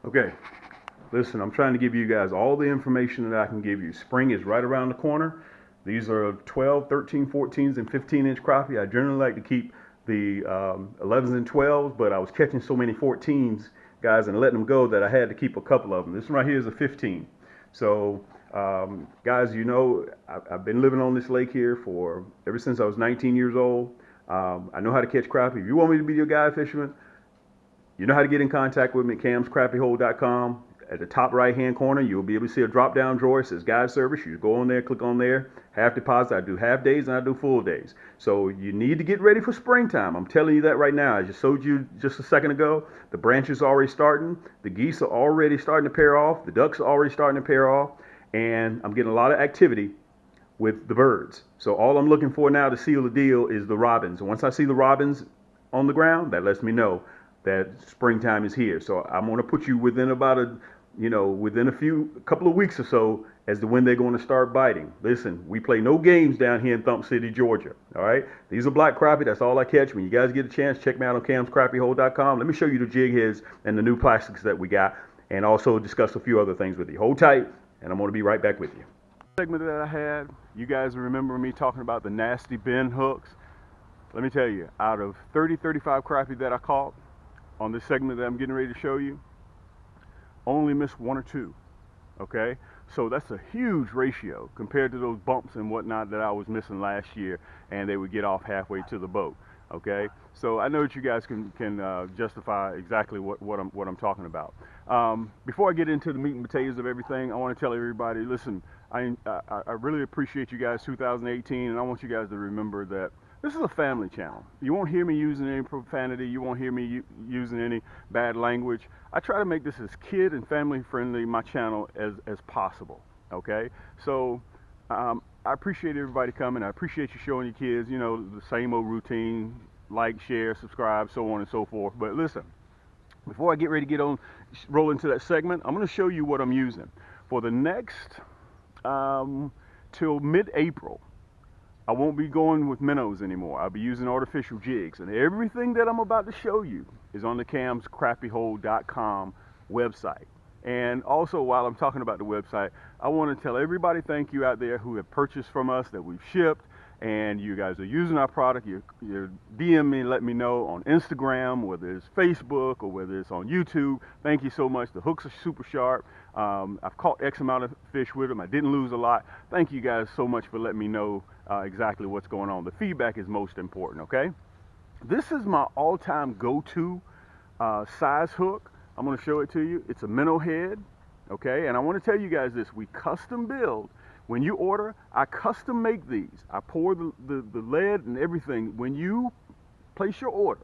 Okay, listen, I'm trying to give you guys all the information that I can give you. Spring is right around the corner. These are 12, 13, 14s, and 15-inch crappie. I generally like to keep the 11s and 12s, but I was catching so many 14s, guys, and letting them go that I had to keep a couple of them. This one right here is a 15. So, guys, you know, I've been living on this lake here for ever since I was 19 years old. I know how to catch crappie. If you want me to be your guide fisherman, you know how to get in contact with me at camscrappyhole.com. At the top right hand corner, you'll be able to see a drop down drawer. It says guide service. You go on there, click on there. Half deposit. I do half days and I do full days. So you need to get ready for springtime. I'm telling you that right now. I just showed you just a second ago. The branches are already starting. The geese are already starting to pair off. The ducks are already starting to pair off. And I'm getting a lot of activity with the birds. So all I'm looking for now to seal the deal is the robins. And once I see the robins on the ground, that lets me know that springtime is here. So I'm going to put you within about within a couple of weeks or so as to when they're going to start biting. Listen, we play no games down here in Thump City, Georgia. All right. These are black crappie. That's all I catch. When you guys get a chance, check me out on camscrappyhole.com. Let me show you the jig heads and the new plastics that we got, and also discuss a few other things with you. Hold tight, and I'm going to be right back with you. Segment that I had, you guys remember me talking about the nasty bend hooks. Let me tell you, out of 30, 35 crappie that I caught on this segment that I'm getting ready to show you, only missed one or two. Okay, so that's a huge ratio compared to those bumps and whatnot that I was missing last year, and they would get off halfway to the boat. Okay, so I know that you guys can justify exactly what I'm talking about. Before I get into the meat and potatoes of everything, I want to tell everybody, listen, I really appreciate you guys 2018, and I want you guys to remember that this is a family channel. You won't hear me using any profanity. You won't hear me using any bad language. I try to make this as kid and family friendly, my channel, as possible. Okay? So I appreciate everybody coming. I appreciate you showing your kids, you know, the same old routine, like, share, subscribe, so on and so forth. But listen, before I get ready to roll into that segment, I'm going to show you what I'm using. For the next, till mid-April, I won't be going with minnows anymore. I'll be using artificial jigs. And everything that I'm about to show you is on the camscrappyhole.com website. And also, while I'm talking about the website, I want to tell everybody thank you out there who have purchased from us, that we've shipped, and you guys are using our product. You're DM me and let me know on Instagram, whether it's Facebook or whether it's on YouTube. Thank you so much. The hooks are super sharp. I've caught X amount of fish with them. I didn't lose a lot. Thank you guys so much for letting me know exactly what's going on. The feedback is most important, okay? This is my all-time go-to size hook. I'm going to show it to you. It's a minnow head, okay? And I want to tell you guys this. We custom build. When you order, I custom make these. I pour the lead and everything. When you place your order,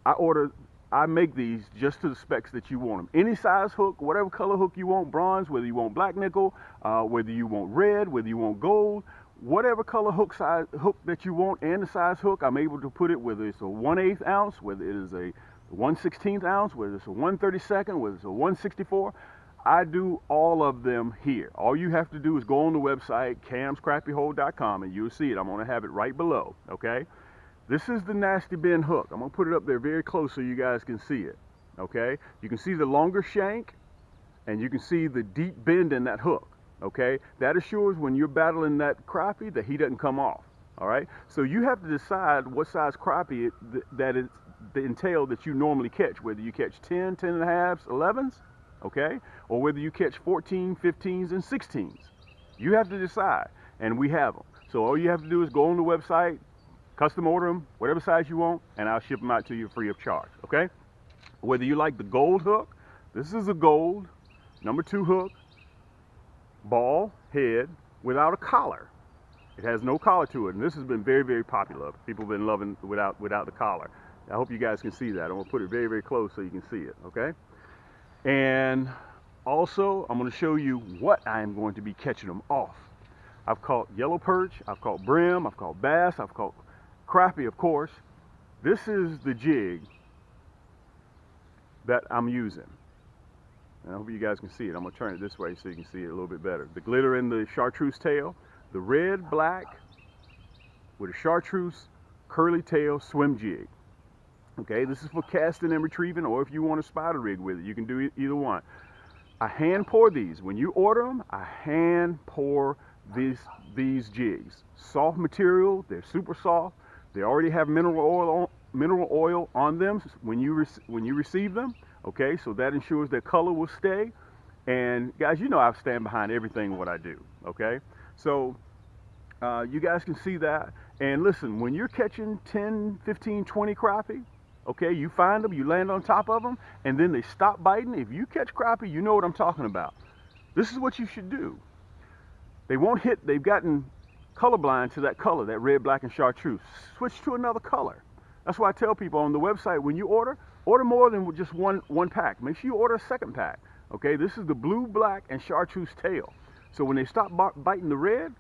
I make these just to the specs that you want them. Any size hook, whatever color hook you want, bronze, whether you want black nickel, whether you want red, whether you want gold, whatever color hook that you want and the size hook, I'm able to put it, whether it's a 1/8 ounce, whether it is a 1/16 ounce, whether it's a 1/32, whether it's a 1/64. I do all of them here. All you have to do is go on the website, camscrappyhole.com, and you'll see it. I'm going to have it right below, okay? This is the nasty bend hook. I'm going to put it up there very close so you guys can see it, okay? You can see the longer shank, and you can see the deep bend in that hook, okay? That assures when you're battling that crappie that he doesn't come off, all right? So you have to decide what size crappie that is the entail that you normally catch, whether you catch 10, 10 and a halves, 11s, okay? Or whether you catch 14, 15s, and 16s. You have to decide, and we have them. So all you have to do is go on the website, custom order them, whatever size you want, and I'll ship them out to you free of charge, okay? Whether you like the gold hook, this is a gold #2 hook, ball head without a collar. It has no collar to it, and this has been very, very popular. People have been loving without the collar. I hope you guys can see that. I'm going to put it very, very close so you can see it, okay? And also, I'm going to show you what I am going to be catching them off. I've caught yellow perch, I've caught brim, I've caught bass, I've caught crappie, of course. This is the jig that I'm using. And I hope you guys can see it. I'm going to turn it this way so you can see it a little bit better. The glitter in the chartreuse tail, the red, black with a chartreuse curly tail swim jig. Okay, this is for casting and retrieving, or if you want a spider rig with it, you can do either one. I hand pour these. When you order them, I hand pour these jigs. Soft material, they're super soft. They already have mineral oil on them when you receive them. Okay, so that ensures their color will stay. And guys, you know I stand behind everything what I do. Okay, so you guys can see that. And listen, when you're catching 10, 15, 20 crappie, okay, you find them, you land on top of them, and then they stop biting. If you catch crappie, you know what I'm talking about. This is what you should do. They won't hit, they've gotten colorblind to that color, that red, black, and chartreuse. Switch to another color. That's why I tell people on the website, when you order more than just one pack. Make sure you order a second pack. Okay, this is the blue, black, and chartreuse tail. So when they stop biting the red,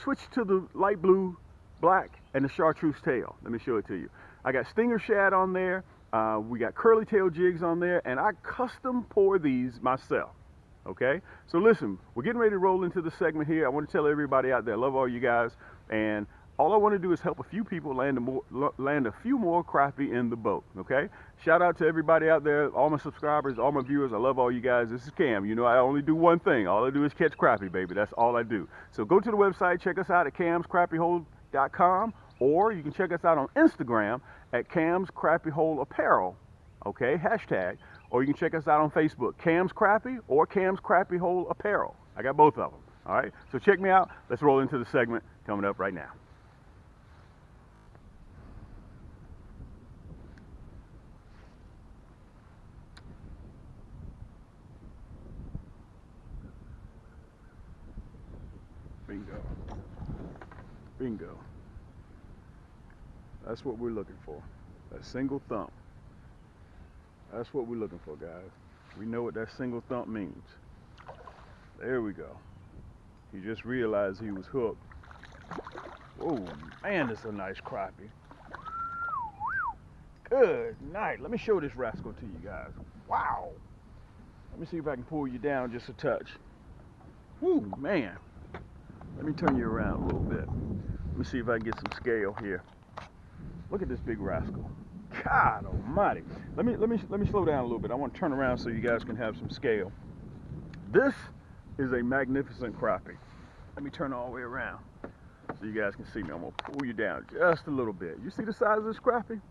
switch to the light blue, black, and the chartreuse tail. Let me show it to you. I got stinger shad on there. We got curly tail jigs on there, and I custom pour these myself. Okay, so listen, we're getting ready to roll into the segment here. I want to tell everybody out there, I love all you guys, and all I want to do is help a few people land a few more crappie in the boat. Okay, shout out to everybody out there, all my subscribers, all my viewers. I love all you guys. This is Cam. You know I only do one thing. All I do is catch crappie, baby. That's all I do. So go to the website, check us out at camscrappiehold.com, or you can check us out on Instagram at Cam's Crappie Hole Apparel. Okay, hashtag. Or you can check us out on Facebook, Cam's Crappie or Cam's Crappie Hole Apparel. I got both of them. All right, so check me out. Let's roll into the segment coming up right now. Bingo. Bingo. That's what we're looking for. That single thump. That's what we're looking for, guys. We know what that single thump means. There we go. He just realized he was hooked. Oh, man, that's a nice crappie. Good night. Let me show this rascal to you guys. Wow. Let me see if I can pull you down just a touch. Woo, man. Let me turn you around a little bit. Let me see if I can get some scale here. Look at this big rascal. God almighty. Let me slow down a little bit. I want to turn around so you guys can have some scale. This is a magnificent crappie. Let me turn all the way around so you guys can see me. I'm going to pull you down just a little bit. You see the size of this crappie?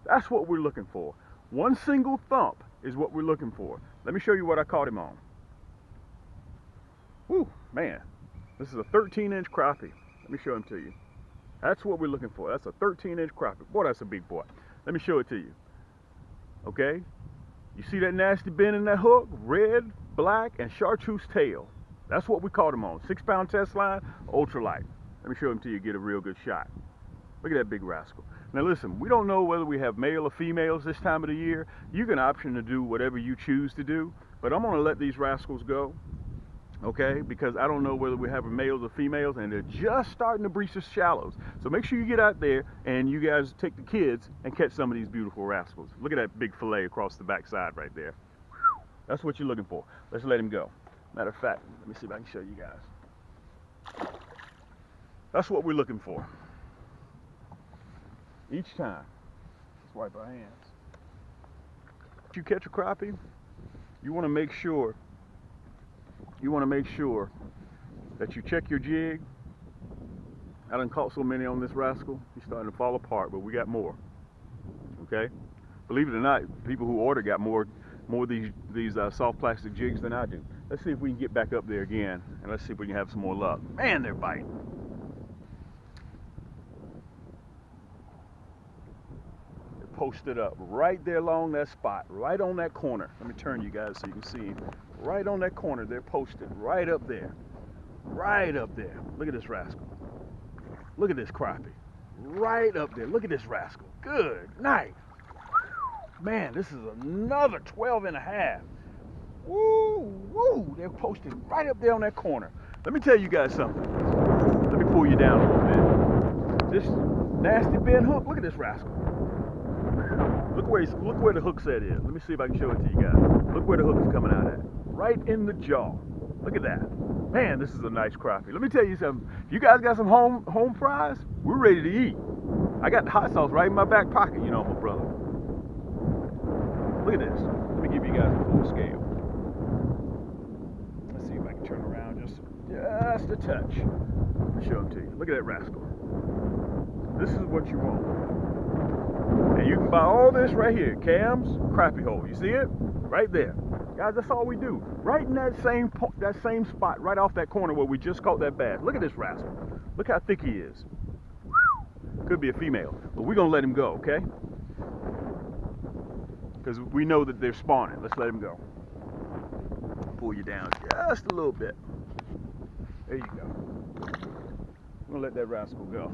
That's what we're looking for. One single thump is what we're looking for. Let me show you what I caught him on. Woo, man. This is a 13-inch crappie. Let me show him to you. That's what we're looking for. That's a 13-inch crappie. Boy, that's a big boy. Let me show it to you. Okay? You see that nasty bend in that hook? Red, black, and chartreuse tail. That's what we caught him on. 6-pound test line, ultralight. Let me show him to you, get a real good shot. Look at that big rascal. Now listen, we don't know whether we have male or females this time of the year. You can option to do whatever you choose to do, but I'm gonna let these rascals go. Okay, because I don't know whether we have males or females, and they're just starting to breach the shallows. So make sure you get out there and you guys take the kids and catch some of these beautiful rascals. Look at that big fillet across the backside right there. That's what you're looking for. Let's let him go. Matter of fact, let me see if I can show you guys. That's what we're looking for. Each time. Let's wipe our hands. If you catch a crappie, you want to make sure that you check your jig. I done caught so many on this rascal, he's starting to fall apart, but we got more. Okay? Believe it or not, people who order got more of these soft plastic jigs than I do. Let's see if we can get back up there again, and let's see if we can have some more luck. Man, they're biting. They're posted up right there along that spot, right on that corner. Let me turn you guys so you can see. Right on that corner, they're posted right up there. Right up there. Look at this rascal. Look at this crappie. Right up there. Look at this rascal. Good night. Man, this is another 12 and a half. Woo, woo. They're posted right up there on that corner. Let me tell you guys something. Let me pull you down a little bit. This nasty bend hook, look at this rascal. Look where the hook set is. Let me see if I can show it to you guys. Look where the hook is coming out at. Right in the jaw. Look at that. Man, this is a nice crappie. Let me tell you something. If you guys got some home fries, we're ready to eat. I got the hot sauce right in my back pocket, you know, my brother. Look at this. Let me give you guys a full scale. Let's see if I can turn around just a touch. I'll show them to you. Look at that rascal. This is what you want. And you can buy all this right here. Cam's crappie hole. You see it? Right there. Guys, that's all we do. Right in that same spot, right off that corner where we just caught that bass. Look at this rascal. Look how thick he is. Could be a female, but we're gonna let him go, okay? Because we know that they're spawning. Let's let him go. Pull you down just a little bit. There you go. I'm gonna let that rascal go.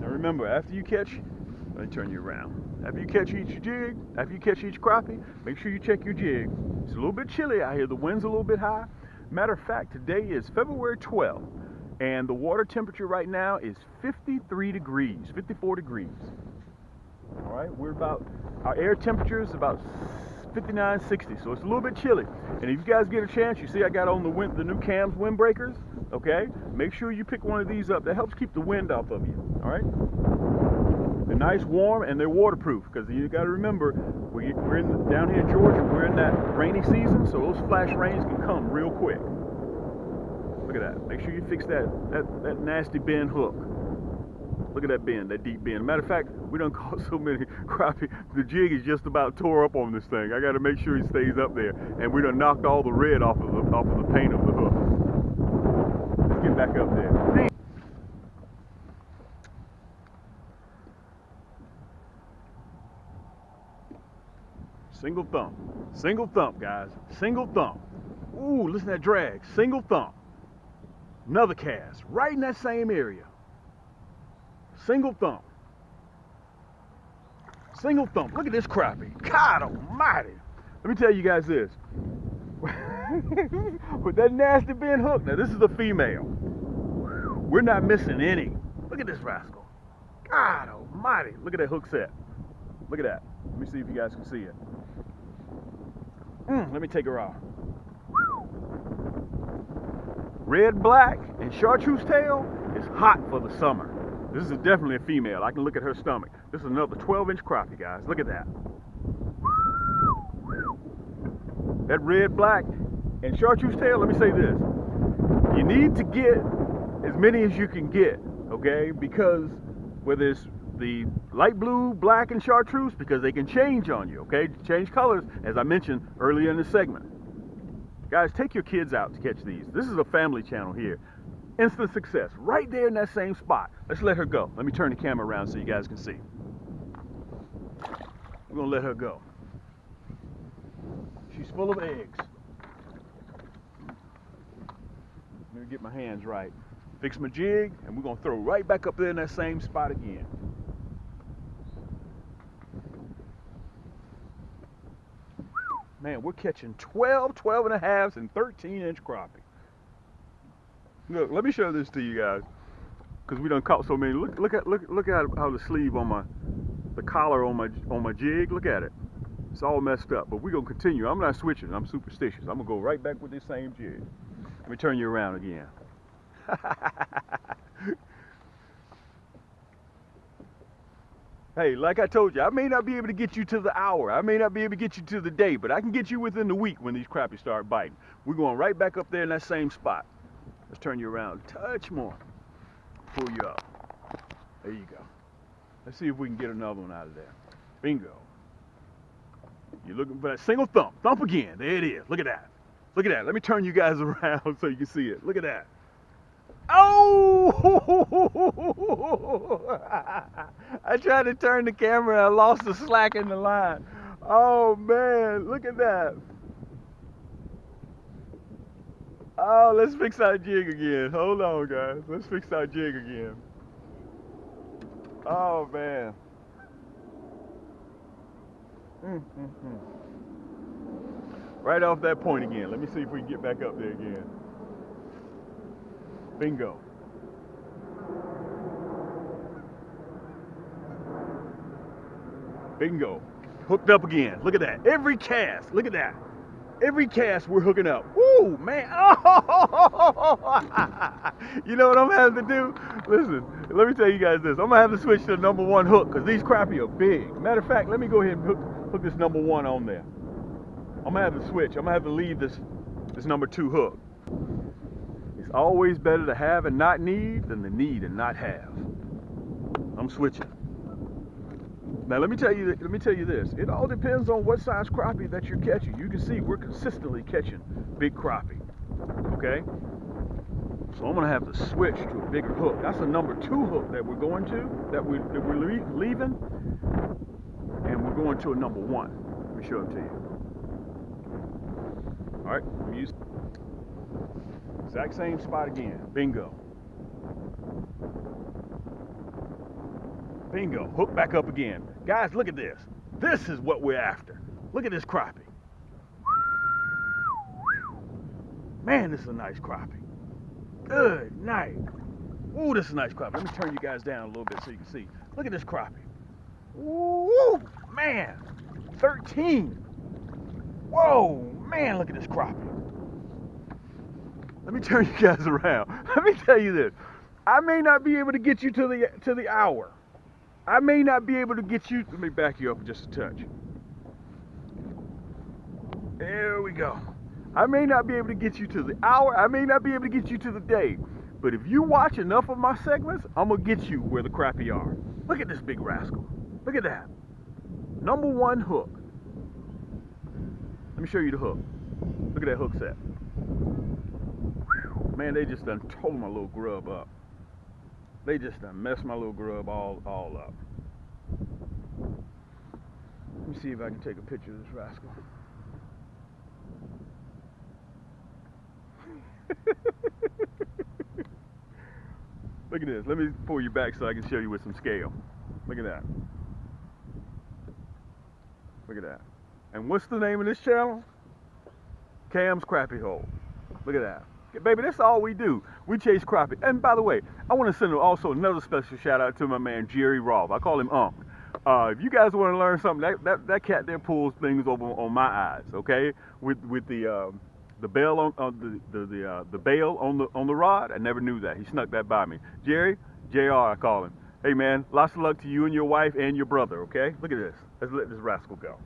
Now remember, after you catch, let me turn you around. After you catch each jig, after you catch each crappie, make sure you check your jig. It's a little bit chilly out here. The wind's a little bit high. Matter of fact, today is February 12th, and the water temperature right now is 53 degrees, 54 degrees. All right, our air temperature is about 59, 60, so it's a little bit chilly. And if you guys get a chance, you see I got on the new Cam's windbreakers, okay? Make sure you pick one of these up. That helps keep the wind off of you, all right? They're nice, warm, and they're waterproof, because you got to remember, we're down here in Georgia, we're in that rainy season, so those flash rains can come real quick. Look at that. Make sure you fix that nasty bend hook. Look at that bend, that deep bend. Matter of fact, we done caught so many crappie, the jig is just about tore up on this thing. I got to make sure he stays up there, and we done knocked all the red off of the paint of the hook. Let's get back up there. Single thump, guys. Single thump. Ooh, listen to that drag. Single thump. Another cast, right in that same area. Single thump. Single thump. Look at this crappie. God almighty. Let me tell you guys this. With that nasty bend hook, now this is a female. We're not missing any. Look at this rascal. God almighty. Look at that hook set. Look at that. Let me see if you guys can see it. Let me take her off. Red, black, and chartreuse tail is hot for the summer. This is definitely a female. I can look at her stomach. This is another 12-inch crappie, guys. Look at that. That red, black, and chartreuse tail, let me say this. You need to get as many as you can get, okay? Because whether it's the light blue, black, and chartreuse, because they can change on you, okay? Change colors, as I mentioned earlier in the segment. Guys, take your kids out to catch these. This is a family channel here. Instant success, right there in that same spot. Let's let her go. Let me turn the camera around so you guys can see. We're gonna let her go. She's full of eggs. Let me get my hands right. Fix my jig, and we're gonna throw right back up there in that same spot again. Man, we're catching 12, 12 and a halves, and 13-inch crappie. Look, let me show this to you guys, because we done caught so many. Look at how the sleeve on the collar on my jig. Look at it. It's all messed up, but we're gonna continue. I'm not switching. I'm superstitious. I'm gonna go right back with this same jig. Let me turn you around again. Hey, like I told you, I may not be able to get you to the hour. I may not be able to get you to the day, but I can get you within the week when these crappies start biting. We're going right back up there in that same spot. Let's turn you around a touch more. Pull you up. There you go. Let's see if we can get another one out of there. Bingo. You're looking for that single thump. Thump again. There it is. Look at that. Look at that. Let me turn you guys around so you can see it. Look at that. Oh! I tried to turn the camera and I lost the slack in the line. Oh man, look at that. Oh, let's fix our jig again. Hold on, guys. Let's fix our jig again. Oh man. Right off that point again. Let me see if we can get back up there again. Bingo. Bingo. Hooked up again. Look at that. Every cast. Look at that. Every cast we're hooking up. Woo, man. Oh, you know what I'm gonna have to do? Listen, let me tell you guys this. I'm gonna have to switch to the #1 hook because these crappie are big. Matter of fact, let me go ahead and hook this #1 on there. I'm gonna have to switch. I'm gonna have to leave this #2 hook. It's always better to have and not need than to need and not have. I'm switching. Now let me tell you this. It all depends on what size crappie that you're catching. You can see we're consistently catching big crappie. Okay? So I'm gonna have to switch to a bigger hook. That's a #2 hook that we're going to, that we're leaving, and we're going to a #1. Let me show it to you. All right, let me use exact same spot again. Bingo. Bingo. Hook back up again. Guys, look at this. This is what we're after. Look at this crappie. Man, this is a nice crappie. Good night. Ooh, this is a nice crappie. Let me turn you guys down a little bit so you can see. Look at this crappie. Ooh, man. 13. Whoa, man, look at this crappie. Let me turn you guys around. Let me tell you this. I may not be able to get you to the hour. I may not be able to get you. Let me back you up just a touch. There we go. I may not be able to get you to the hour. I may not be able to get you to the day. But if you watch enough of my segments, I'm going to get you where the crappie are. Look at this big rascal. Look at that. #1 hook. Let me show you the hook. Look at that hook set. Whew. Man, they just done tore my little grub up. They just done messed my little grub all up. Let me see if I can take a picture of this rascal. Look at this. Let me pull you back so I can show you with some scale. Look at that. Look at that. And what's the name of this channel? Cam's Crappie Hole. Look at that. Baby, that's all we do. We chase crappie. And by the way, I want to send also another special shout out to my man Jerry Rolfe. I call him Unc. If you guys want to learn something, that cat there pulls things over on my eyes. Okay, with the bail on the bail on the rod. I never knew that. He snuck that by me. Jerry, JR, I call him. Hey man, lots of luck to you and your wife and your brother. Okay, look at this. Let's let this rascal go.